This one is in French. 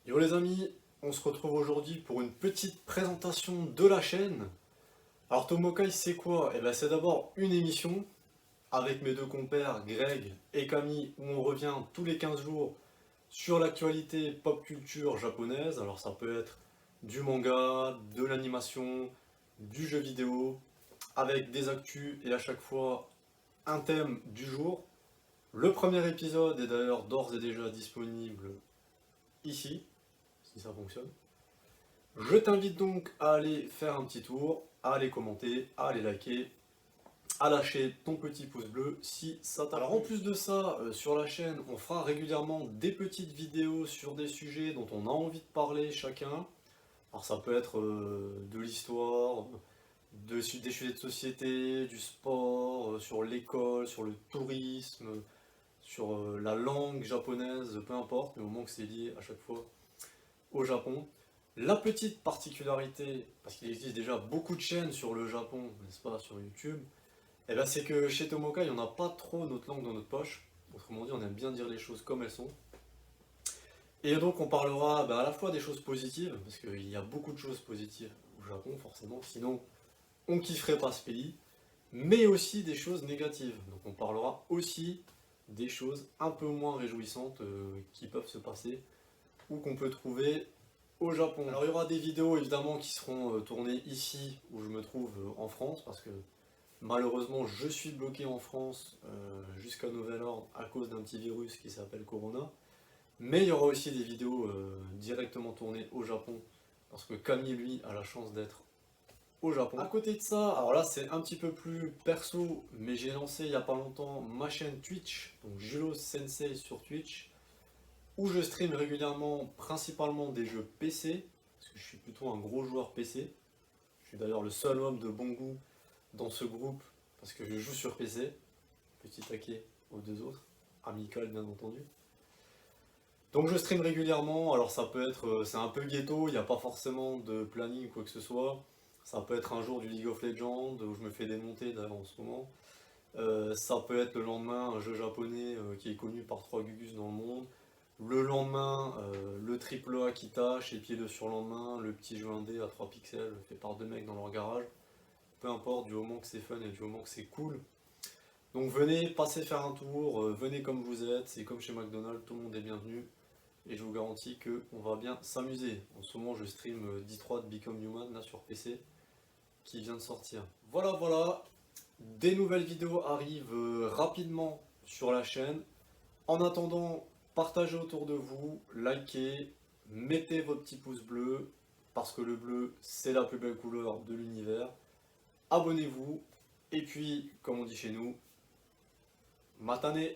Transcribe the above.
Yo les amis, on se retrouve aujourd'hui pour une petite présentation de la chaîne. Alors Tomokai c'est quoi? Eh ben c'est d'abord une émission avec mes deux compères Greg et Camille où on revient tous les 15 jours sur l'actualité pop culture japonaise. Alors ça peut être du manga, de l'animation, du jeu vidéo, avec des actus et à chaque fois un thème du jour. Le premier épisode est d'ailleurs d'ores et déjà disponible ici, si ça fonctionne. Je t'invite donc à aller faire un petit tour, à aller commenter, à aller liker, à lâcher ton petit pouce bleu si ça t'a plu. Alors en plus de ça, sur la chaîne, on fera régulièrement des petites vidéos sur des sujets dont on a envie de parler chacun. Alors ça peut être de l'histoire, des sujets de société, du sport, sur l'école, sur le tourisme, sur la langue japonaise, peu importe, mais au moment que c'est lié à chaque fois au Japon. La petite particularité, parce qu'il existe déjà beaucoup de chaînes sur le Japon, n'est-ce pas, sur YouTube, eh ben c'est que chez Tomokai, on n'a pas trop notre langue dans notre poche. Autrement dit, on aime bien dire les choses comme elles sont. Et donc on parlera à la fois des choses positives, parce qu'il y a beaucoup de choses positives au Japon, forcément, sinon on kifferait pas ce pays, mais aussi des choses négatives. Donc on parlera aussi des choses un peu moins réjouissantes qui peuvent se passer ou qu'on peut trouver au Japon. Alors il y aura des vidéos évidemment qui seront tournées ici où je me trouve en France parce que malheureusement je suis bloqué en France jusqu'à nouvel ordre à cause d'un petit virus qui s'appelle Corona. Mais il y aura aussi des vidéos directement tournées au Japon parce que Camille lui a la chance d'être au Japon. À côté de ça, alors là c'est un petit peu plus perso, mais j'ai lancé il y a pas longtemps ma chaîne Twitch, donc Julo Sensei sur Twitch, où je stream régulièrement principalement des jeux PC, parce que je suis plutôt un gros joueur PC. Je suis d'ailleurs le seul homme de bon goût dans ce groupe, parce que je joue sur PC. Petit taquet aux deux autres, amical bien entendu. Donc je stream régulièrement, alors ça peut être, c'est un peu ghetto, il n'y a pas forcément de planning ou quoi que ce soit. Ça peut être un jour du League of Legends, où je me fais démonter d'ailleurs en ce moment. Ça peut être le lendemain un jeu japonais qui est connu par 3 gugus dans le monde. Le lendemain, le triple A qui tâche, et puis le surlendemain, le petit jeu indé à 3 pixels fait par deux mecs dans leur garage. Peu importe, du moment que c'est fun et du moment que c'est cool. Donc venez, passez faire un tour, venez comme vous êtes, c'est comme chez McDonald's, tout le monde est bienvenu. Et je vous garantis qu'on va bien s'amuser. En ce moment, je stream D3 de Become Human là sur PC, qui vient de sortir. Voilà, voilà, des nouvelles vidéos arrivent rapidement sur la chaîne. En attendant, partagez autour de vous, likez, mettez votre petit pouce bleu, parce que le bleu, c'est la plus belle couleur de l'univers. Abonnez-vous, et puis, comme on dit chez nous, matane!